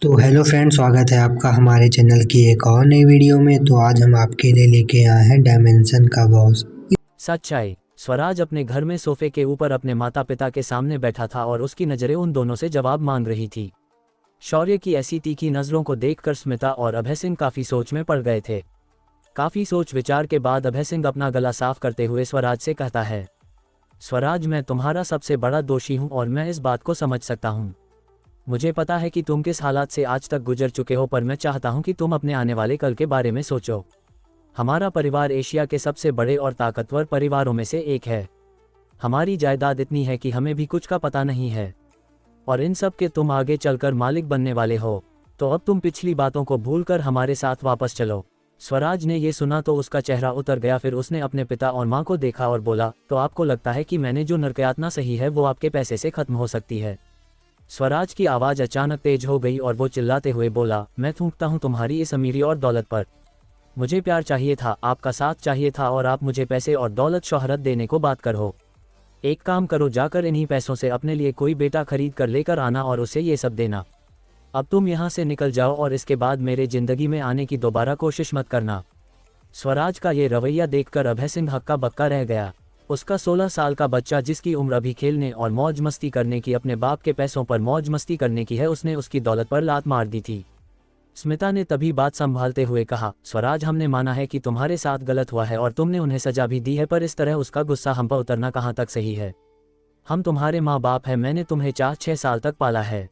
तो hello friend, स्वागत है आपका हमारे चैनल की एक और नई वीडियो में। तो आज हम आपके लिए लेके आए हैं डायमेंशन का बॉस। सच्चाई। स्वराज अपने घर में सोफे के ऊपर अपने माता पिता के सामने बैठा था और उसकी नज़रें उन दोनों से जवाब मांग रही थी। शौर्य की ऐसी तीखी नज़रों को देखकर स्मिता और अभय सिंह काफ़ी सोच में पड़ गए थे। काफ़ी सोच विचार के बाद अभय सिंह अपना गला साफ करते हुए स्वराज से कहता है, स्वराज, मैं तुम्हारा सबसे बड़ा दोषी हूँ और मैं इस बात को समझ सकता हूँ। मुझे पता है कि तुम किस हालात से आज तक गुजर चुके हो, पर मैं चाहता हूँ कि तुम अपने आने वाले कल के बारे में सोचो। हमारा परिवार एशिया के सबसे बड़े और ताकतवर परिवारों में से एक है। हमारी जायदाद इतनी है कि हमें भी कुछ का पता नहीं है, और इन सब के तुम आगे चलकर मालिक बनने वाले हो। तो अब तुम पिछली बातों को भूलकर हमारे साथ वापस चलो। स्वराज ने ये सुना तो उसका चेहरा उतर गया। फिर उसने अपने पिता और माँ को देखा और बोला, तो आपको लगता है कि मैंने जो नरकयातना सही है वो आपके पैसे से खत्म हो सकती है? स्वराज की आवाज़ अचानक तेज हो गई और वो चिल्लाते हुए बोला, मैं थूकता हूँ तुम्हारी इस अमीरी और दौलत पर। मुझे प्यार चाहिए था, आपका साथ चाहिए था, और आप मुझे पैसे और दौलत शोहरत देने को बात कर हो। एक काम करो, जाकर इन्हीं पैसों से अपने लिए कोई बेटा खरीद कर लेकर आना और उसे ये सब देना। अब तुम यहाँ से निकल जाओ और इसके बाद मेरे जिंदगी में आने की दोबारा कोशिश मत करना। स्वराज का ये रवैया देखकर अभय सिंह हक्का बक्का रह गया। उसका 16 साल का बच्चा, जिसकी उम्र अभी खेलने और मौज मस्ती करने की, अपने बाप के पैसों पर मौज मस्ती करने की है, उसने उसकी दौलत पर लात मार दी थी। स्मिता ने तभी बात संभालते हुए कहा, स्वराज, हमने माना है कि तुम्हारे साथ गलत हुआ है और तुमने उन्हें सजा भी दी है, पर इस तरह उसका गुस्सा हम पर उतरना कहाँ तक सही है? हम तुम्हारे माँ बाप हैं, मैंने तुम्हें 4-6 साल तक पाला है।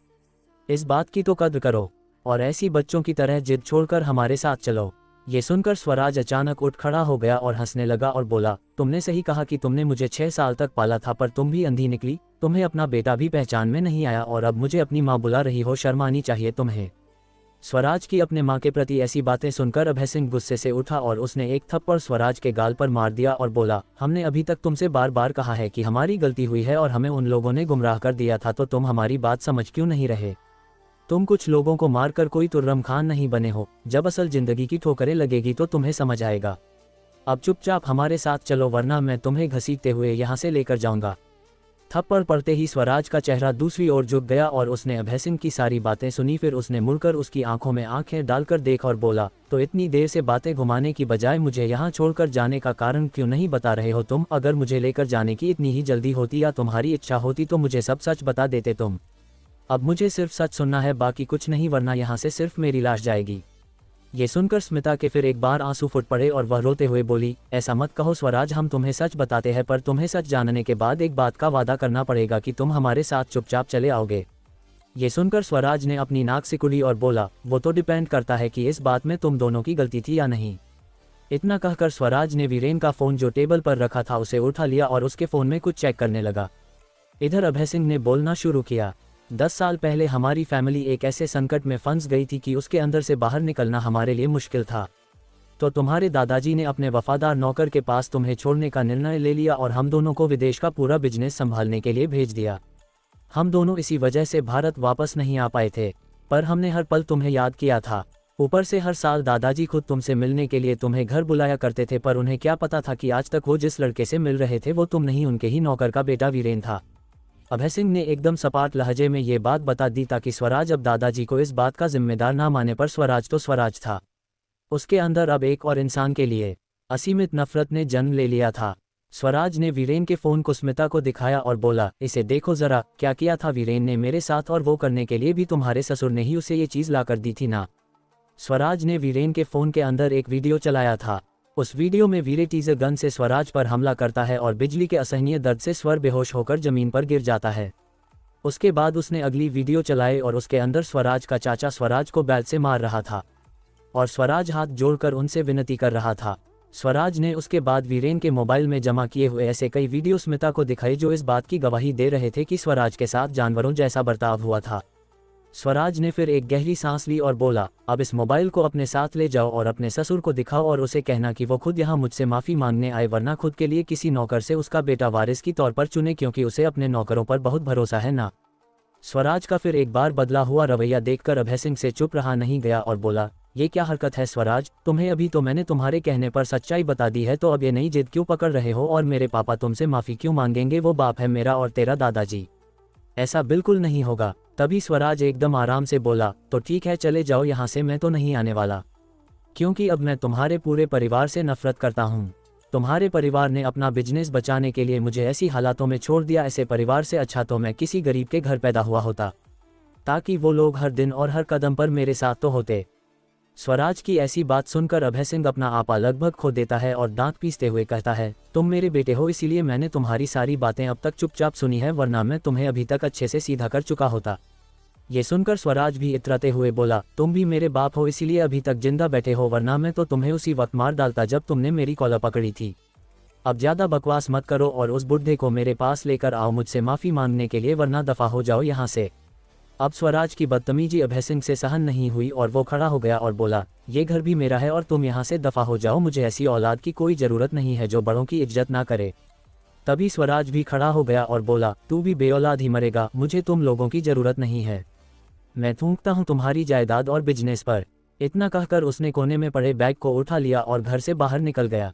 इस बात की तो कद्र करो, और ऐसी बच्चों की तरह जिद छोड़कर हमारे साथ चलो। ये सुनकर स्वराज अचानक उठ खड़ा हो गया और हंसने लगा और बोला, तुमने सही कहा कि तुमने मुझे 6 साल तक पाला था, पर तुम भी अंधी निकली। तुम्हें अपना बेटा भी पहचान में नहीं आया और अब मुझे अपनी माँ बुला रही हो, शर्म आनी चाहिए तुम्हें। स्वराज की अपने माँ के प्रति ऐसी बातें सुनकर अभय सिंह गुस्से से उठा और उसने एक थप्पड़ स्वराज के गाल पर मार दिया और बोला, हमने अभी तक तुमसे बार बार कहा है कि हमारी गलती हुई है और हमें उन लोगों ने गुमराह कर दिया था, तो तुम हमारी बात समझ क्यों नहीं रहे? तुम कुछ लोगों को मारकर कोई तुर्रम खान नहीं बने हो। जब असल जिंदगी की ठोकरें लगेगी तो तुम्हें समझ आएगा। अब चुपचाप हमारे साथ चलो, वरना मैं तुम्हें घसीटते हुए यहाँ से लेकर जाऊंगा। थप्पड़ पड़ते ही स्वराज का चेहरा दूसरी ओर झुक गया और उसने अभय सिंह की सारी बातें सुनी। फिर उसने मुड़कर उसकी आंखों में आंखें डालकर देखा और बोला, तो इतनी देर से बातें घुमाने की बजाय मुझे यहाँ छोड़कर जाने का कारण क्यों नहीं बता रहे हो तुम? अगर मुझे लेकर जाने की इतनी ही जल्दी होती या तुम्हारी इच्छा होती तो मुझे सब सच बता देते तुम। अब मुझे सिर्फ सच सुनना है, बाकी कुछ नहीं, वरना यहाँ से सिर्फ मेरी लाश जाएगी। ये सुनकर स्मिता के फिर एक बार आंसू फूट पड़े और वह रोते हुए बोली, ऐसा मत कहो स्वराज, हम तुम्हें सच बताते हैं, पर तुम्हें सच जानने के बाद एक बात का वादा करना पड़ेगा कि तुम हमारे साथ चुपचाप चले आओगे। ये सुनकर स्वराज ने अपनी नाक सिकुड़ी और बोला, वो तो डिपेंड करता है कि इस बात में तुम दोनों की गलती थी या नहीं। इतना कहकर स्वराज ने वीरेन का फ़ोन जो टेबल पर रखा था उसे उठा लिया और उसके फ़ोन में कुछ चेक करने लगा। इधर अभय सिंह ने बोलना शुरू किया, 10 साल पहले हमारी फैमिली एक ऐसे संकट में फंस गई थी कि उसके अंदर से बाहर निकलना हमारे लिए मुश्किल था। तो तुम्हारे दादाजी ने अपने वफादार नौकर के पास तुम्हें छोड़ने का निर्णय ले लिया और हम दोनों को विदेश का पूरा बिजनेस संभालने के लिए भेज दिया। हम दोनों इसी वजह से भारत वापस नहीं आ पाए थे, पर हमने हर पल तुम्हें याद किया था। ऊपर से हर साल दादाजी खुद तुमसे मिलने के लिए तुम्हें घर बुलाया करते थे, पर उन्हें क्या पता था कि आज तक वो जिस लड़के से मिल रहे थे वो तुम नहीं, उनके ही नौकर का बेटा वीरेन था। अभय सिंह ने एकदम सपाट लहजे में ये बात बता दी ताकि स्वराज अब दादाजी को इस बात का जिम्मेदार ना माने, पर स्वराज तो स्वराज था। उसके अंदर अब एक और इंसान के लिए असीमित नफरत ने जन्म ले लिया था। स्वराज ने वीरेन के फ़ोन को स्मिता को दिखाया और बोला, इसे देखो ज़रा, क्या किया था वीरेन ने मेरे साथ, और वो करने के लिए भी तुम्हारे ससुर ने ही उसे ये चीज़ ला कर दी थी ना। स्वराज ने वीरेन के फ़ोन के अंदर एक वीडियो चलाया था। उस वीडियो में वीरे टीजर गन से स्वराज पर हमला करता है और बिजली के असहनीय दर्द से स्वर बेहोश होकर जमीन पर गिर जाता है। उसके बाद उसने अगली वीडियो चलाई और उसके अंदर स्वराज का चाचा स्वराज को बैल से मार रहा था और स्वराज हाथ जोड़कर उनसे विनती कर रहा था। स्वराज ने उसके बाद वीरेन के मोबाइल में जमा किए हुए ऐसे कई वीडियो स्मिता को दिखाई जो इस बात की गवाही दे रहे थे कि स्वराज के साथ जानवरों जैसा बर्ताव हुआ था। स्वराज ने फिर एक गहरी सांस ली और बोला, अब इस मोबाइल को अपने साथ ले जाओ और अपने ससुर को दिखाओ और उसे कहना कि वो खुद यहाँ मुझसे माफ़ी मांगने आए, वरना खुद के लिए किसी नौकर से उसका बेटा वारिस की तौर पर चुने, क्योंकि उसे अपने नौकरों पर बहुत भरोसा है ना। स्वराज का फिर एक बार बदला हुआ रवैया देखकर अभय सिंह से चुप रहा नहीं गया और बोला, ये क्या हरकत है स्वराज, तुम्हें अभी तो मैंने तुम्हारे कहने पर सच्चाई बता दी है, तो अब ये नई जिद क्यों पकड़ रहे हो, और मेरे पापा तुमसे माफ़ी क्यों मांगेंगे? वो बाप है मेरा और तेरा दादाजी। ऐसा बिल्कुल नहीं होगा। तभी स्वराज एकदम आराम से बोला, तो ठीक है चले जाओ यहाँ से, मैं तो नहीं आने वाला, क्योंकि अब मैं तुम्हारे पूरे परिवार से नफरत करता हूँ। तुम्हारे परिवार ने अपना बिजनेस बचाने के लिए मुझे ऐसी हालातों में छोड़ दिया। ऐसे परिवार से अच्छा तो मैं किसी गरीब के घर पैदा हुआ होता, ताकि वो लोग हर दिन और हर कदम पर मेरे साथ तो होते। स्वराज की ऐसी बात सुनकर अभय सिंह अपना आपा लगभग खो देता है और दांत पीसते हुए कहता है, तुम मेरे बेटे हो, इसीलिए मैंने तुम्हारी सारी बातें अब तक चुपचाप सुनी है, वरना मैं तुम्हें अभी तक अच्छे से सीधा कर चुका होता। ये सुनकर स्वराज भी इतराते हुए बोला, तुम भी मेरे बाप हो, इसीलिए अभी तक जिंदा बैठे हो, वरना मैं तो तुम्हें उसी वक्त मार डालता जब तुमने मेरी कॉलर पकड़ी थी। अब ज्यादा बकवास मत करो और उस बुढ़े को मेरे पास लेकर आओ मुझसे माफी मांगने के लिए, वरना दफा हो जाओ यहाँ से। अब स्वराज की बदतमीजी अभय सिंह से सहन नहीं हुई और वो खड़ा हो गया और बोला, ये घर भी मेरा है और तुम यहाँ से दफा हो जाओ, मुझे ऐसी औलाद की कोई जरूरत नहीं है जो बड़ों की इज्जत ना करे। तभी स्वराज भी खड़ा हो गया और बोला, तू भी बेऔलाद ही मरेगा, मुझे तुम लोगों की जरूरत नहीं है, मैं थूकता हूँ तुम्हारी जायदाद और बिजनेस पर। इतना कहकर उसने कोने में पड़े बैग को उठा लिया और घर से बाहर निकल गया।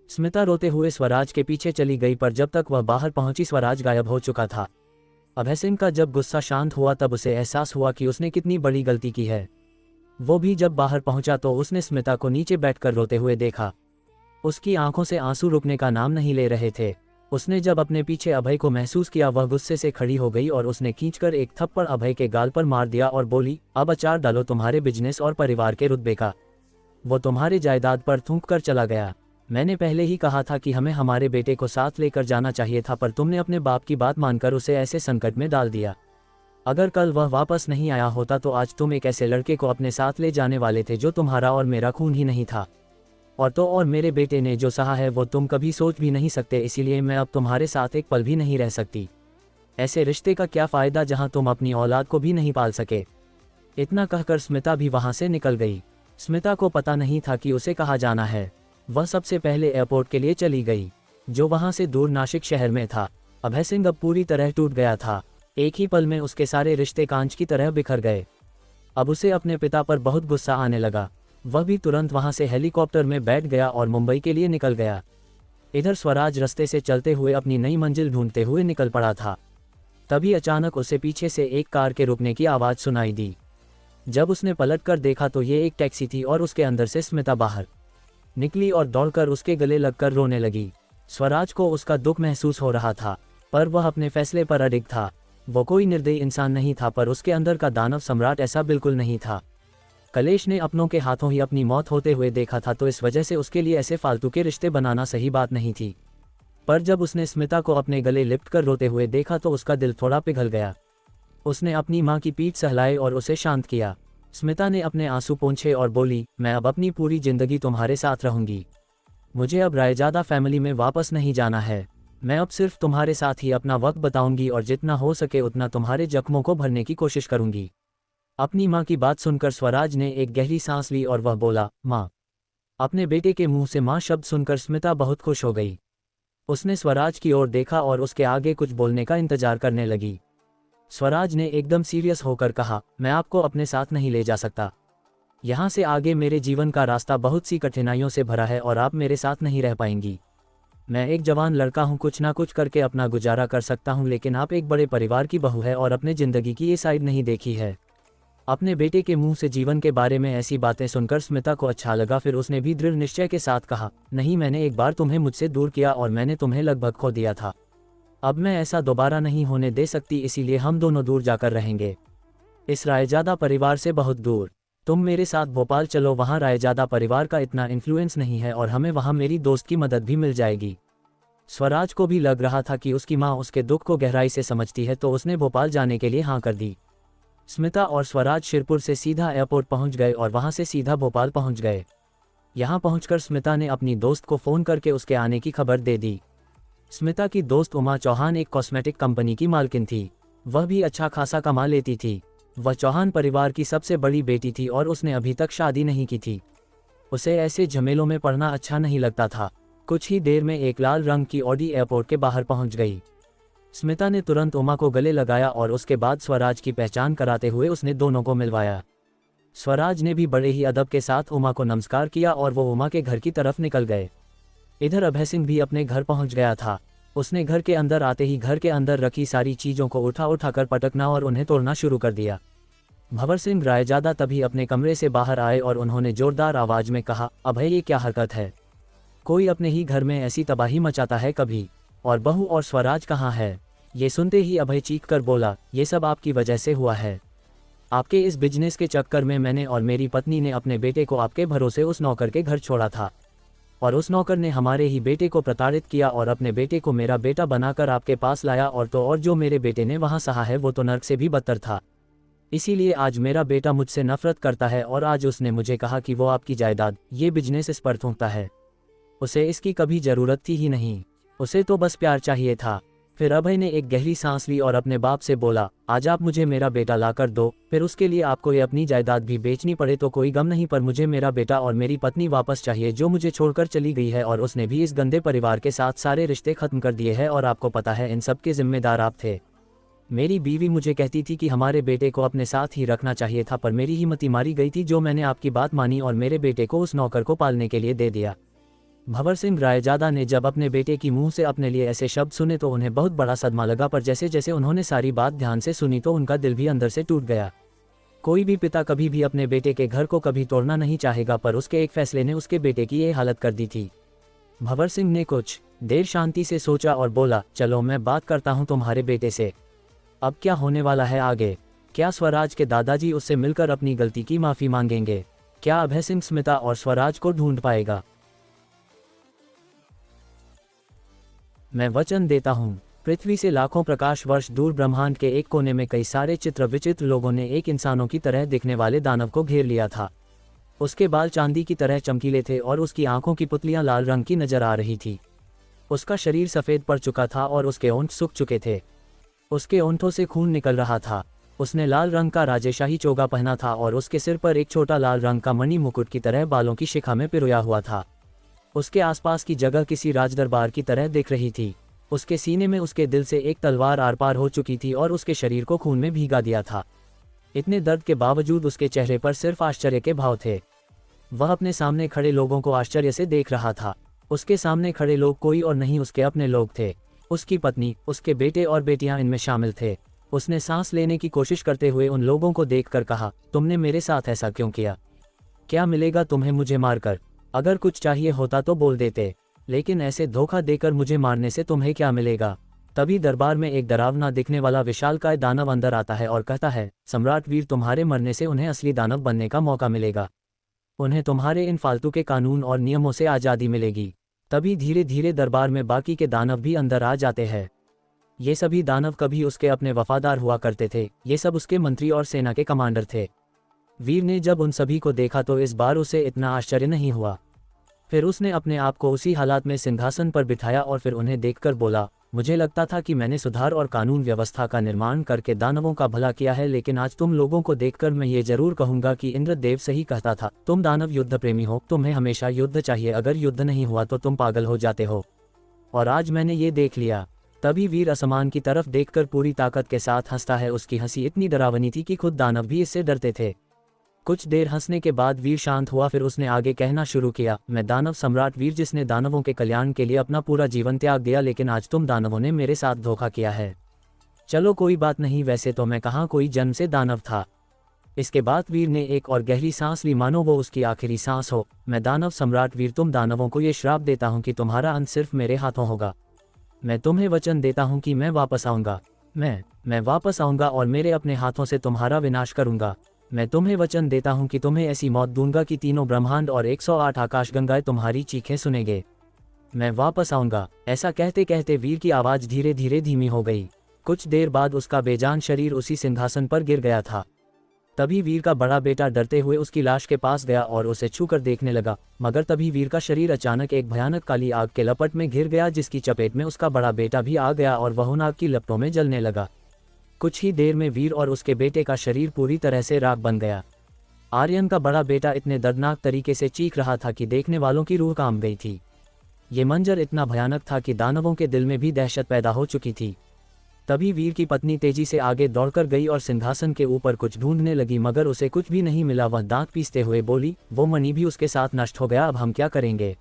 स्मिता रोते हुए स्वराज के पीछे चली गई, पर जब तक वह बाहर पहुंची स्वराज गायब हो चुका था। अभय सिंह का जब गुस्सा शांत हुआ तब उसे एहसास हुआ कि उसने कितनी बड़ी गलती की है। वो भी जब बाहर पहुंचा तो उसने स्मिता को नीचे बैठकर रोते हुए देखा। उसकी आंखों से आंसू रुकने का नाम नहीं ले रहे थे। उसने जब अपने पीछे अभय को महसूस किया, वह गुस्से से खड़ी हो गई और उसने खींचकर एक थप्पड़ अभय के गाल पर मार दिया और बोली, अब अचार डालो तुम्हारे बिजनेस और परिवार के रुतबे का। वो तुम्हारे जायदाद पर थूक कर चला गया। मैंने पहले ही कहा था कि हमें हमारे बेटे को साथ लेकर जाना चाहिए था, पर तुमने अपने बाप की बात मानकर उसे ऐसे संकट में डाल दिया। अगर कल वह वापस नहीं आया होता तो आज तुम एक ऐसे लड़के को अपने साथ ले जाने वाले थे जो तुम्हारा और मेरा खून ही नहीं था। और मेरे बेटे ने जो सहा है वो तुम कभी सोच भी नहीं सकते, इसीलिए मैं अब तुम्हारे साथ एक पल भी नहीं रह सकती। ऐसे रिश्ते का क्या फ़ायदा जहां तुम अपनी औलाद को भी नहीं पाल सके। इतना कहकर स्मिता भी वहां से निकल गई। स्मिता को पता नहीं था कि उसे कहाँ जाना है। वह सबसे पहले एयरपोर्ट के लिए चली गई, जो वहां से दूर नासिक शहर में था। अभय सिंह अब पूरी तरह टूट गया था। एक ही पल में उसके सारे रिश्ते कांच की तरह बिखर गए। अब उसे अपने पिता पर बहुत गुस्सा आने लगा। वह भी तुरंत वहां से हेलीकॉप्टर में बैठ गया और मुंबई के लिए निकल गया। इधर स्वराज रास्ते से चलते हुए अपनी नई मंजिल ढूंढते हुए निकल पड़ा था। तभी अचानक उसे पीछे से एक कार के रुकने की आवाज़ सुनाई दी। जब उसने पलटकर देखा तो ये एक टैक्सी थी और उसके अंदर से स्मिता बाहर निकली और दौड़कर उसके गले लगकर रोने लगी। स्वराज को उसका दुख महसूस हो रहा था, पर वह अपने फैसले पर अडिग था। वो कोई निर्दयी इंसान नहीं था, पर उसके अंदर का दानव सम्राट ऐसा बिल्कुल नहीं था। कलेश ने अपनों के हाथों ही अपनी मौत होते हुए देखा था, तो इस वजह से उसके लिए ऐसे फालतू के रिश्ते बनाना सही बात नहीं थी। पर जब उसने स्मिता को अपने गले लिपट कर रोते हुए देखा तो उसका दिल थोड़ा पिघल गया। उसने अपनी माँ की पीठ सहलाई और उसे शांत किया। स्मिता ने अपने आंसू पोंछे और बोली, मैं अब अपनी पूरी जिंदगी तुम्हारे साथ रहूंगी। मुझे अब रायजादा फैमिली में वापस नहीं जाना है। मैं अब सिर्फ तुम्हारे साथ ही अपना वक्त बताऊंगी और जितना हो सके उतना तुम्हारे जख्मों को भरने की कोशिश करूंगी। अपनी माँ की बात सुनकर स्वराज ने एक गहरी सांस ली और वह बोला, माँ। अपने बेटे के मुंह से माँ शब्द सुनकर स्मिता बहुत खुश हो गई। उसने स्वराज की ओर देखा और उसके आगे कुछ बोलने का इंतजार करने लगी। स्वराज ने एकदम सीरियस होकर कहा, मैं आपको अपने साथ नहीं ले जा सकता। यहाँ से आगे मेरे जीवन का रास्ता बहुत सी कठिनाइयों से भरा है और आप मेरे साथ नहीं रह पाएंगी। मैं एक जवान लड़का हूँ, कुछ ना कुछ करके अपना गुजारा कर सकता हूँ, लेकिन आप एक बड़े परिवार की बहू है और अपने ज़िंदगी की ये साइड नहीं देखी है। अपने बेटे के मुंह से जीवन के बारे में ऐसी बातें सुनकर स्मिता को अच्छा लगा। फिर उसने भी दृढ़ निश्चय के साथ कहा, नहीं, मैंने एक बार तुम्हें मुझसे दूर किया और मैंने तुम्हें लगभग खो दिया था। अब मैं ऐसा दोबारा नहीं होने दे सकती, इसीलिए हम दोनों दूर जाकर रहेंगे, इस रायजादा परिवार से बहुत दूर। तुम मेरे साथ भोपाल चलो, वहाँ रायजादा परिवार का इतना इन्फ्लुएंस नहीं है और हमें वहाँ मेरी दोस्त की मदद भी मिल जाएगी। स्वराज को भी लग रहा था कि उसकी माँ उसके दुख को गहराई से समझती है, तो उसने भोपाल जाने के लिए हाँ कर दी। स्मिता और स्वराज शिरपुर से सीधा एयरपोर्ट पहुंच गए और वहां से सीधा भोपाल पहुंच गए। यहां पहुंचकर स्मिता ने अपनी दोस्त को फ़ोन करके उसके आने की खबर दे दी। स्मिता की दोस्त उमा चौहान एक कॉस्मेटिक कंपनी की मालकिन थी। वह भी अच्छा खासा कमा लेती थी। वह चौहान परिवार की सबसे बड़ी बेटी थी और उसने अभी तक शादी नहीं की थी। उसे ऐसे झमेलों में पड़ना अच्छा नहीं लगता था। कुछ ही देर में एक लाल रंग की ऑडी एयरपोर्ट के बाहर पहुंच गई। स्मिता ने तुरंत उमा को गले लगाया और उसके बाद स्वराज की पहचान कराते हुए उसने दोनों को मिलवाया। स्वराज ने भी बड़े ही अदब के साथ उमा को नमस्कार किया और वो उमा के घर की तरफ निकल गए। इधर अभय सिंह भी अपने घर पहुंच गया था। उसने घर के अंदर आते ही घर के अंदर रखी सारी चीज़ों को उठा उठाकर पटकना और उन्हें तोड़ना शुरू कर दिया। भंवर सिंह रायजादा तभी अपने कमरे से बाहर आए और उन्होंने जोरदार आवाज़ में कहा, अभय ये क्या हरकत है? कोई अपने ही घर में ऐसी तबाही मचाता है कभी? और बहू और स्वराज कहाँ है? ये सुनते ही अभय चीख कर बोला, ये सब आपकी वजह से हुआ है। आपके इस बिजनेस के चक्कर में मैंने और मेरी पत्नी ने अपने बेटे को आपके भरोसे उस नौकर के घर छोड़ा था, और उस नौकर ने हमारे ही बेटे को प्रताड़ित किया और अपने बेटे को मेरा बेटा बनाकर आपके पास लाया, और जो मेरे बेटे ने वहाँ सहा है वो तो नर्क से भी बदतर था। इसीलिए आज मेरा बेटा मुझसे नफरत करता है और आज उसने मुझे कहा कि वो आपकी जायदाद, ये बिजनेस इस पर थूकता है। उसे इसकी कभी ज़रूरत थी ही नहीं, उसे तो बस प्यार चाहिए था। फिर अभय ने एक गहरी सांस ली और अपने बाप से बोला, आज आप मुझे मेरा बेटा ला कर दो, फिर उसके लिए आपको ये अपनी जायदाद भी बेचनी पड़े तो कोई गम नहीं, पर मुझे मेरा बेटा और मेरी पत्नी वापस चाहिए जो मुझे छोड़कर चली गई है, और उसने भी इस गंदे परिवार के साथ सारे रिश्ते खत्म कर दिए हैं, और आपको पता है इन सब के जिम्मेदार आप थे। मेरी बीवी मुझे कहती थी कि हमारे बेटे को अपने साथ ही रखना चाहिए था, पर मेरी हिम्मत मारी गई थी जो मैंने आपकी बात मानी और मेरे बेटे को उस नौकर को पालने के लिए दे दिया। भंवर सिंह रायजादा ने जब अपने बेटे की मुंह से अपने लिए ऐसे शब्द सुने तो उन्हें बहुत बड़ा सदमा लगा, पर जैसे जैसे उन्होंने सारी बात ध्यान से सुनी तो उनका दिल भी अंदर से टूट गया। कोई भी पिता कभी भी अपने बेटे के घर को कभी तोड़ना नहीं चाहेगा, पर उसके एक फैसले ने उसके बेटे की ये हालत कर दी थी। भंवर सिंह ने कुछ देर शांति से सोचा और बोला, चलो मैं बात करता हूँ तुम्हारे बेटे से। अब क्या होने वाला है आगे? क्या स्वराज के दादाजी उससे मिलकर अपनी गलती की माफ़ी मांगेंगे? क्या अभय सिंह स्मिता और स्वराज को ढूंढ पाएगा? मैं वचन देता हूँ। पृथ्वी से लाखों प्रकाश वर्ष दूर ब्रह्मांड के एक कोने में कई सारे चित्र विचित्र लोगों ने एक इंसानों की तरह दिखने वाले दानव को घेर लिया था। उसके बाल चांदी की तरह चमकीले थे और उसकी आंखों की पुतलियां लाल रंग की नजर आ रही थी। उसका शरीर सफ़ेद पड़ चुका था और उसके ओंठ सूख चुके थे। उसके ओंठों से खून निकल रहा था। उसने लाल रंग का राजेशाही चोगा पहना था और उसके सिर पर एक छोटा लाल रंग का मणि मुकुट की तरह बालों की शिखा में पिरोया हुआ था। उसके आसपास की जगह किसी राजदरबार की तरह दिख रही थी। उसके सीने में उसके दिल से एक तलवार आर पार हो चुकी थी और उसके शरीर को खून में भीगा दिया था। इतने दर्द के बावजूद उसके चेहरे पर सिर्फ आश्चर्य के भाव थे। वह अपने सामने खड़े लोगों को आश्चर्य से देख रहा था। उसके सामने खड़े लोग कोई और नहीं उसके अपने लोग थे। उसकी पत्नी, उसके बेटे और बेटियां इनमें शामिल थे। उसने सांस लेने की कोशिश करते हुए उन लोगों को देखकर कहा, तुमने मेरे साथ ऐसा क्यों किया? क्या मिलेगा तुम्हें मुझे मारकर? अगर कुछ चाहिए होता तो बोल देते, लेकिन ऐसे धोखा देकर मुझे मारने से तुम्हें क्या मिलेगा? तभी दरबार में एक डरावना दिखने वाला विशालकाय दानव अंदर आता है और कहता है, सम्राट वीर, तुम्हारे मरने से उन्हें असली दानव बनने का मौका मिलेगा। उन्हें तुम्हारे इन फालतू के कानून और नियमों से आज़ादी मिलेगी। तभी धीरे धीरे दरबार में बाकी के दानव भी अंदर आ जाते हैं। ये सभी दानव कभी उसके अपने वफादार हुआ करते थे। ये सब उसके मंत्री और सेना के कमांडर थे। वीर ने जब उन सभी को देखा तो इस बार उसे इतना आश्चर्य नहीं हुआ। फिर उसने अपने आप को उसी हालात में सिंहासन पर बिठाया और फिर उन्हें देखकर बोला, मुझे लगता था कि मैंने सुधार और कानून व्यवस्था का निर्माण करके दानवों का भला किया है, लेकिन आज तुम लोगों को देखकर मैं ये जरूर कहूंगा कि इंद्रदेव सही कहता था। तुम दानव युद्ध प्रेमी हो, तुम्हें हमेशा युद्ध चाहिए। अगर युद्ध नहीं हुआ तो तुम पागल हो जाते हो, और आज मैंने ये देख लिया। तभी वीर आसमान की तरफ देखकर पूरी ताकत के साथ हंसता है। उसकी हंसी इतनी डरावनी थी कि खुद दानव भी इससे डरते थे। कुछ देर हंसने के बाद वीर शांत हुआ। फिर उसने आगे कहना शुरू किया, मैं दानव सम्राट वीर, जिसने दानवों के कल्याण के लिए अपना पूरा जीवन त्याग दिया, लेकिन आज तुम दानवों ने मेरे साथ धोखा किया है। चलो कोई बात नहीं, वैसे तो मैं कहाँ कोई जन्म से दानव था। इसके बाद वीर ने एक और गहरी सांस ली, मानो वो उसकी आखिरी सांस हो। मैं दानव सम्राट वीर, तुम दानवों को ये श्राप देता हूँ कि तुम्हारा अंत सिर्फ मेरे हाथों होगा। मैं तुम्हें वचन देता हूँ कि मैं वापस आऊँगा। मैं वापस आऊँगा और मेरे अपने हाथों से तुम्हारा विनाश करूँगा। मैं तुम्हें वचन देता हूँ कि तुम्हें ऐसी मौत दूंगा कि तीनों ब्रह्मांड और 108 आकाशगंगाएं तुम्हारी चीखें सुनेंगे। मैं वापस आऊँगा। ऐसा कहते कहते वीर की आवाज़ धीरे धीरे धीमी हो गई। कुछ देर बाद उसका बेजान शरीर उसी सिंहासन पर गिर गया था। तभी वीर का बड़ा बेटा डरते हुए उसकी लाश के पास गया और उसे छूकर देखने लगा, मगर तभी वीर का शरीर अचानक एक भयानक काली आग के लपट में घिर गया, जिसकी चपेट में उसका बड़ा बेटा भी आ गया और वह उन आग की लपटों में जलने लगा। कुछ ही देर में वीर और उसके बेटे का शरीर पूरी तरह से राख बन गया। आर्यन का बड़ा बेटा इतने दर्दनाक तरीके से चीख रहा था कि देखने वालों की रूह कांप गई थी। ये मंजर इतना भयानक था कि दानवों के दिल में भी दहशत पैदा हो चुकी थी। तभी वीर की पत्नी तेजी से आगे दौड़कर गई और सिंहासन के ऊपर कुछ ढूंढने लगी, मगर उसे कुछ भी नहीं मिला। वह दांत पीसते हुए बोली, वो मणि भी उसके साथ नष्ट हो गया, अब हम क्या करेंगे?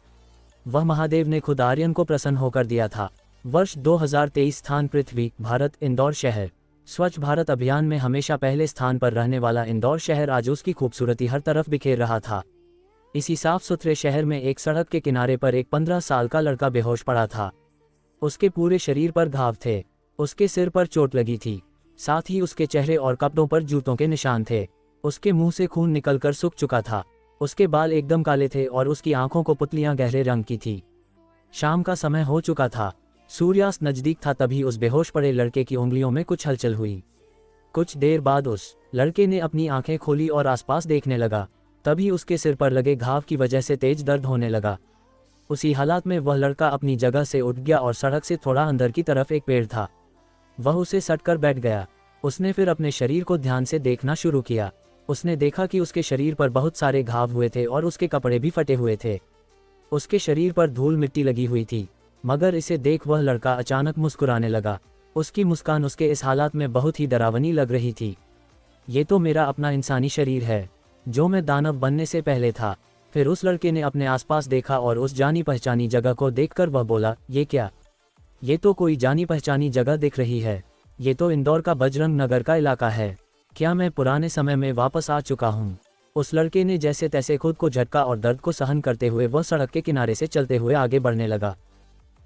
वह महादेव ने खुद आर्यन को प्रसन्न होकर दिया था। वर्ष 2023 स्थान पृथ्वी भारत इंदौर शहर। स्वच्छ भारत अभियान में हमेशा पहले स्थान पर रहने वाला इंदौर शहर आज उसकी खूबसूरती हर तरफ बिखेर रहा था। इसी साफ सुथरे शहर में एक सड़क के किनारे पर एक 15 साल का लड़का बेहोश पड़ा था। उसके पूरे शरीर पर घाव थे, उसके सिर पर चोट लगी थी, साथ ही उसके चेहरे और कपड़ों पर जूतों के निशान थे। उसके मुंह से खून निकलकर सूख चुका था, उसके बाल एकदम काले थे और उसकी आंखों को पुतलियां गहरे रंग की थी। शाम का समय हो चुका था, सूर्यास्त नजदीक था, तभी उस बेहोश पड़े लड़के की उंगलियों में कुछ हलचल हुई। कुछ देर बाद उस लड़के ने अपनी आंखें खोली और आसपास देखने लगा। तभी उसके सिर पर लगे घाव की वजह से तेज दर्द होने लगा। उसी हालात में वह लड़का अपनी जगह से उठ गया और सड़क से थोड़ा अंदर की तरफ एक पेड़ था, वह उसे सटकर बैठ गया। उसने फिर अपने शरीर को ध्यान से देखना शुरू किया। उसने देखा कि उसके शरीर पर बहुत सारे घाव हुए थे और उसके कपड़े भी फटे हुए थे। उसके शरीर पर धूल मिट्टी लगी हुई थी, मगर इसे देख वह लड़का अचानक मुस्कुराने लगा। उसकी मुस्कान उसके इस हालात में बहुत ही डरावनी लग रही थी। ये तो मेरा अपना इंसानी शरीर है, जो मैं दानव बनने से पहले था। फिर उस लड़के ने अपने आसपास देखा और उस जानी पहचानी जगह को देखकर वह बोला, ये क्या? ये तो कोई जानी पहचानी जगह दिख रही है। ये तो इंदौर का बजरंग नगर का इलाका है। क्या मैं पुराने समय में वापस आ चुका हूँ? उस लड़के ने जैसे तैसे खुद को झटका और दर्द को सहन करते हुए वह सड़क के किनारे से चलते हुए आगे बढ़ने लगा।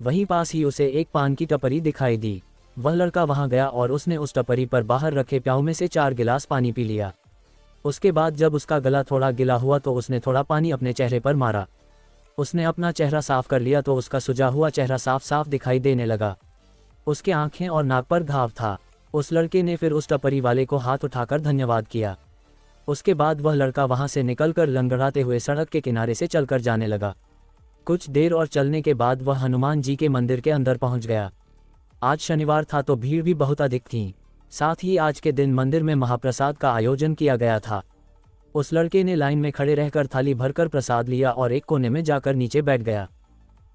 वहीं पास ही उसे एक पान की टपरी दिखाई दी। वह लड़का वहां गया और उसने उस टपरी पर बाहर रखे प्याऊ में से 4 गिलास पानी पी लिया। उसके बाद जब उसका गला थोड़ा गिला हुआ तो उसने थोड़ा पानी अपने चेहरे पर मारा। उसने अपना चेहरा साफ कर लिया तो उसका सुजा हुआ चेहरा साफ साफ दिखाई देने लगा। उसके आंखें और नाक पर घाव था। उस लड़के ने फिर उस टपरी वाले को हाथ उठाकर धन्यवाद किया। उसके बाद वह लड़का वहां से निकलकर लंगड़ाते हुए सड़क के किनारे से चलकर जाने लगा। कुछ देर और चलने के बाद वह हनुमान जी के मंदिर के अंदर पहुंच गया। आज शनिवार था तो भीड़ भी बहुत अधिक थी। साथ ही आज के दिन मंदिर में महाप्रसाद का आयोजन किया गया था। उस लड़के ने लाइन में खड़े रहकर थाली भरकर प्रसाद लिया और एक कोने में जाकर नीचे बैठ गया।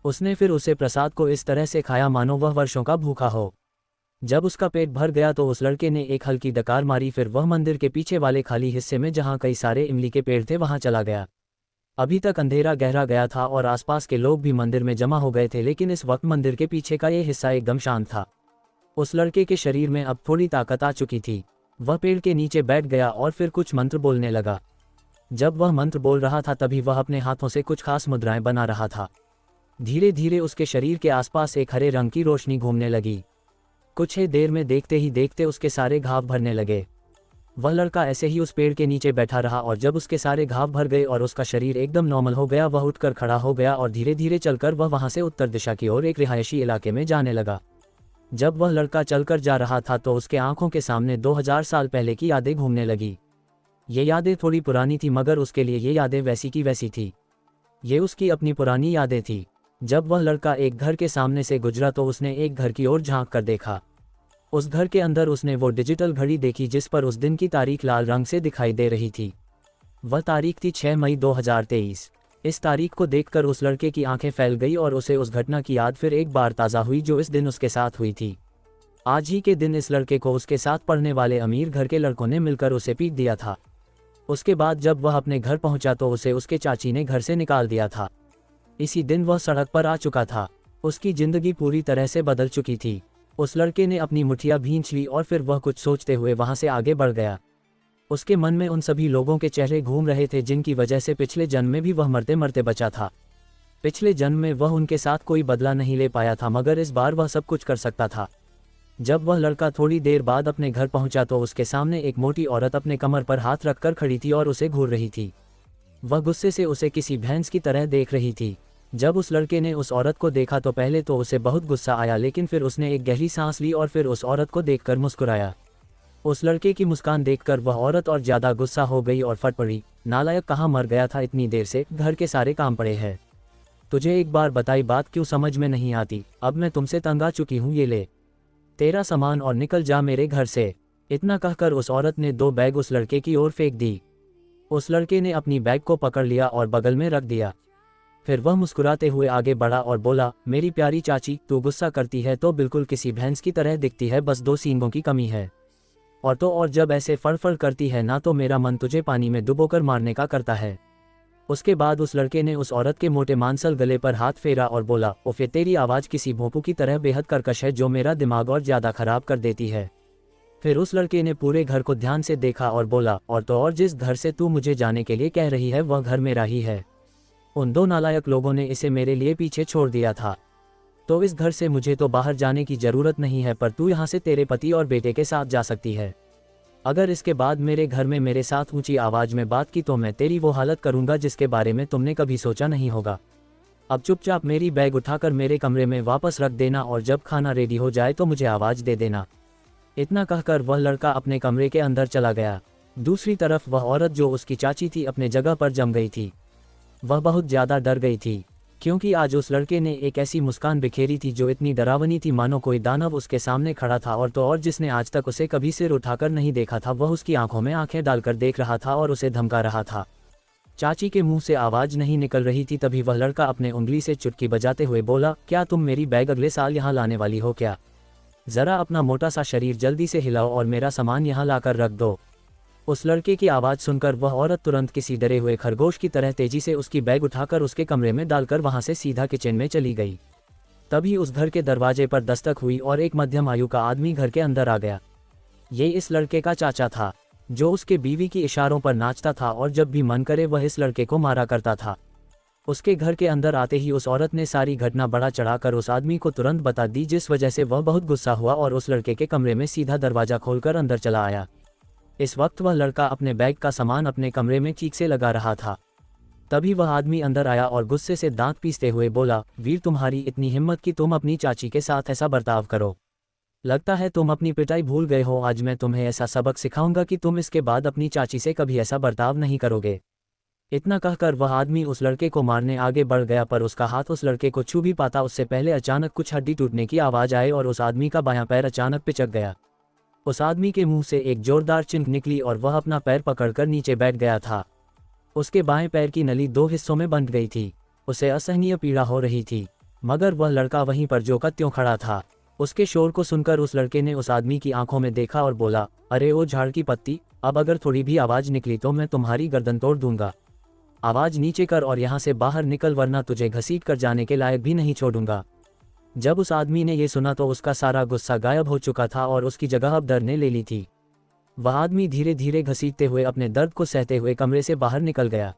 उसने फिर उसे प्रसाद को इस तरह से खाया मानो वह वर्षों का भूखा हो। जब उसका पेट भर गया तो उस लड़के ने एक हल्की डकार मारी। फिर वह मंदिर के पीछे वाले खाली हिस्से में जहां कई सारे इमली के पेड़ थे वहां चला गया। अभी तक अंधेरा गहरा गया था और आसपास के लोग भी मंदिर में जमा हो गए थे, लेकिन इस वक्त मंदिर के पीछे का ये हिस्सा एकदम शांत था। उस लड़के के शरीर में अब थोड़ी ताकत आ चुकी थी। वह पेड़ के नीचे बैठ गया और फिर कुछ मंत्र बोलने लगा। जब वह मंत्र बोल रहा था तभी वह अपने हाथों से कुछ खास मुद्राएं बना रहा था। धीरे धीरे उसके शरीर के आसपास एक हरे रंग की रोशनी घूमने लगी। कुछ ही देर में देखते ही देखते उसके सारे घाव भरने लगे। वह लड़का ऐसे ही उस पेड़ के नीचे बैठा रहा और जब उसके सारे घाव भर गए और उसका शरीर एकदम नॉर्मल हो गया, वह उठकर खड़ा हो गया और धीरे धीरे चलकर वह वहां से उत्तर दिशा की ओर एक रिहायशी इलाके में जाने लगा। जब वह लड़का चलकर जा रहा था तो उसके आंखों के सामने 2000 साल पहले की यादें घूमने लगी। ये यादें थोड़ी पुरानी थी, मगर उसके लिए ये यादें वैसी की वैसी थी। ये उसकी अपनी पुरानी यादें थी। जब वह लड़का एक घर के सामने से गुजरा तो उसने एक घर की ओर झांक कर देखा। उस घर के अंदर उसने वो डिजिटल घड़ी देखी जिस पर उस दिन की तारीख लाल रंग से दिखाई दे रही थी। वह तारीख थी 6 मई 2023। इस तारीख को देखकर उस लड़के की आंखें फैल गई और उसे उस घटना की याद फिर एक बार ताज़ा हुई जो इस दिन उसके साथ हुई थी। आज ही के दिन इस लड़के को उसके साथ पढ़ने वाले अमीर घर के लड़कों ने मिलकर उसे पीट दिया था। उसके बाद जब वह अपने घर पहुंचा तो उसे उसके चाची ने घर से निकाल दिया था। इसी दिन वह सड़क पर आ चुका था। उसकी जिंदगी पूरी तरह से बदल चुकी थी। उस लड़के ने अपनी मुठियां भींच ली और फिर वह कुछ सोचते हुए वहां से आगे बढ़ गया। उसके मन में उन सभी लोगों के चेहरे घूम रहे थे जिनकी वजह से पिछले जन्म में भी वह मरते मरते बचा था। पिछले जन्म में वह उनके साथ कोई बदला नहीं ले पाया था, मगर इस बार वह सब कुछ कर सकता था। जब वह लड़का थोड़ी देर बाद अपने घर पहुंचा तो उसके सामने एक मोटी औरत अपने कमर पर हाथ रखकर खड़ी थी और उसे घूर रही थी। वह गुस्से से उसे किसी भैंस की तरह देख रही थी। जब उस लड़के ने उस औरत को देखा तो पहले तो उसे बहुत गुस्सा आया, लेकिन फिर उसने एक गहरी सांस ली और फिर उस औरत को देखकर मुस्कुराया। उस लड़के की मुस्कान देखकर वह औरत और ज्यादा गुस्सा हो गई और फट पड़ी, नालायक, कहाँ मर गया था इतनी देर से, घर के सारे काम पड़े हैं। तुझे एक बार बताई बात क्यों समझ में नहीं आती? अब मैं तुमसे तंग आ चुकी हूँ, ये ले तेरा सामान और निकल जा मेरे घर से। इतना कहकर उस औरत ने 2 बैग उस लड़के की ओर फेंक दी। उस लड़के ने अपनी बैग को पकड़ लिया और बगल में रख दिया। फिर वह मुस्कुराते हुए आगे बढ़ा और बोला, मेरी प्यारी चाची, तू गुस्सा करती है तो बिल्कुल किसी भैंस की तरह दिखती है, बस 2 सींगों की कमी है। और तो और जब ऐसे फड़फड़ करती है ना तो मेरा मन तुझे पानी में डुबोकर मारने का करता है। उसके बाद उस लड़के ने उस औरत के मोटे मांसल गले पर हाथ फेरा और बोला, ओफे तेरी आवाज़ किसी भोंपू की तरह बेहद कर्कश है जो मेरा दिमाग और ज़्यादा खराब कर देती है। फिर उस लड़के ने पूरे घर को ध्यान से देखा और बोला, और तो और जिस घर से तू मुझे जाने के लिए कह रही है वह घर मेरा ही है। उन दो नालायक लोगों ने इसे मेरे लिए पीछे छोड़ दिया था, तो इस घर से मुझे तो बाहर जाने की ज़रूरत नहीं है, पर तू यहाँ से तेरे पति और बेटे के साथ जा सकती है। अगर इसके बाद मेरे घर में मेरे साथ ऊंची आवाज़ में बात की तो मैं तेरी वो हालत करूँगा जिसके बारे में तुमने कभी सोचा नहीं होगा। अब चुपचाप मेरी बैग उठाकर मेरे कमरे में वापस रख देना और जब खाना रेडी हो जाए तो मुझे आवाज़ दे देना। इतना कहकर वह लड़का अपने कमरे के अंदर चला गया। दूसरी तरफ वह औरत जो उसकी चाची थी अपने जगह पर जम गई थी। वह बहुत ज़्यादा डर गई थी, क्योंकि आज उस लड़के ने एक ऐसी मुस्कान बिखेरी थी जो इतनी डरावनी थी मानो कोई दानव उसके सामने खड़ा था, और तो और जिसने आज तक उसे कभी सिर उठाकर नहीं देखा था वह उसकी आंखों में आंखें डालकर देख रहा था और उसे धमका रहा था। चाची के मुंह से आवाज़ नहीं निकल रही थी, तभी वह लड़का अपने उंगली से चुटकी बजाते हुए बोला, क्या तुम मेरी बैग अगले साल यहाँ लाने वाली हो क्या? ज़रा अपना मोटा सा शरीर जल्दी से हिलाओ और मेरा सामान यहाँ लाकर रख दो। उस लड़के की आवाज़ सुनकर वह औरत तुरंत किसी डरे हुए खरगोश की तरह तेजी से उसकी बैग उठाकर उसके कमरे में डालकर वहां से सीधा किचन में चली गई। तभी उस घर के दरवाजे पर दस्तक हुई और एक मध्यम आयु का आदमी घर के अंदर आ गया। ये इस लड़के का चाचा था, जो उसके बीवी की इशारों पर नाचता था और जब भी मन करे वह इस लड़के को मारा करता था। उसके घर के अंदर आते ही उस औरत ने सारी घटना बढ़ा चढ़ाकर उस आदमी को तुरंत बता दी, जिस वजह से वह बहुत गुस्सा हुआ और उस लड़के के कमरे में सीधा दरवाजा खोलकर अंदर चला आया। इस वक्त वह लड़का अपने बैग का सामान अपने कमरे में चीख से लगा रहा था। तभी वह आदमी अंदर आया और गुस्से से दांत पीसते हुए बोला, वीर तुम्हारी इतनी हिम्मत कि तुम अपनी चाची के साथ ऐसा बर्ताव करो। लगता है तुम अपनी पिटाई भूल गए हो। आज मैं तुम्हें ऐसा सबक सिखाऊंगा कि तुम इसके बाद अपनी चाची से कभी ऐसा बर्ताव नहीं करोगे। इतना कहकर वह आदमी उस लड़के को मारने आगे बढ़ गया, पर उसका हाथ उस लड़के को छू भी पाता उससे पहले अचानक कुछ हड्डी टूटने की आवाज़ आई और उस आदमी का बायां पैर अचानक पिचक गया। उस आदमी के मुंह से एक जोरदार चिंख निकली और वह अपना पैर पकड़कर नीचे बैठ गया था। उसके बाएं पैर की नली 2 हिस्सों में बंट गई थी। उसे असहनीय पीड़ा हो रही थी, मगर वह लड़का वहीं पर जो का त्यों खड़ा था। उसके शोर को सुनकर उस लड़के ने उस आदमी की आंखों में देखा और बोला, अरे ओ झाड़ की पत्ती, अब अगर थोड़ी भी आवाज़ निकली तो मैं तुम्हारी गर्दन तोड़ दूंगा। आवाज़ नीचे कर और यहाँ से बाहर निकल, वरना तुझे घसीट कर जाने के लायक भी नहीं छोड़ूंगा। जब उस आदमी ने यह सुना तो उसका सारा गुस्सा गायब हो चुका था और उसकी जगह अब डर ने ले ली थी। वह आदमी धीरे धीरे घसीटते हुए अपने दर्द को सहते हुए कमरे से बाहर निकल गया।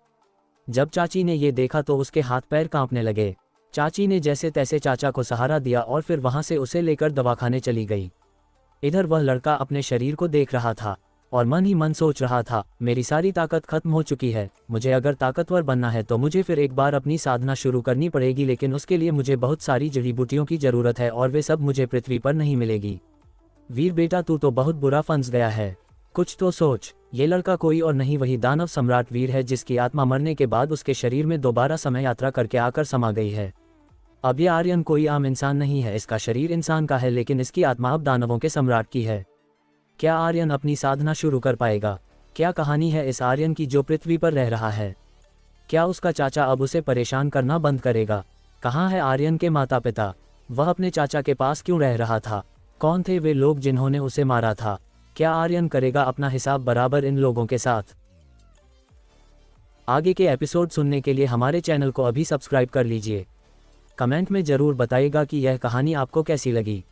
जब चाची ने यह देखा तो उसके हाथ पैर कांपने लगे। चाची ने जैसे तैसे चाचा को सहारा दिया और फिर वहां से उसे लेकर दवाखाने चली गई। इधर वह लड़का अपने शरीर को देख रहा था और मन ही मन सोच रहा था, मेरी सारी ताकत खत्म हो चुकी है। मुझे अगर ताकतवर बनना है तो मुझे फिर एक बार अपनी साधना शुरू करनी पड़ेगी, लेकिन उसके लिए मुझे बहुत सारी जड़ी बूटियों की ज़रूरत है और वे सब मुझे पृथ्वी पर नहीं मिलेगी। वीर बेटा, तू तो बहुत बुरा फंस गया है, कुछ तो सोच। ये लड़का कोई और नहीं वही दानव सम्राट वीर है, जिसकी आत्मा मरने के बाद उसके शरीर में दोबारा समय यात्रा करके आकर समा गई है। अब ये आर्यन कोई आम इंसान नहीं है, इसका शरीर इंसान का है लेकिन इसकी आत्मा अब दानवों के सम्राट की है। क्या आर्यन अपनी साधना शुरू कर पाएगा? क्या कहानी है इस आर्यन की जो पृथ्वी पर रह रहा है? क्या उसका चाचा अब उसे परेशान करना बंद करेगा? कहाँ है आर्यन के माता पिता? वह अपने चाचा के पास क्यों रह रहा था? कौन थे वे लोग जिन्होंने उसे मारा था? क्या आर्यन करेगा अपना हिसाब बराबर इन लोगों के साथ? आगे के एपिसोड सुनने के लिए हमारे चैनल को अभी सब्सक्राइब कर लीजिए। कमेंट में ज़रूर बताइएगा कि यह कहानी आपको कैसी लगी।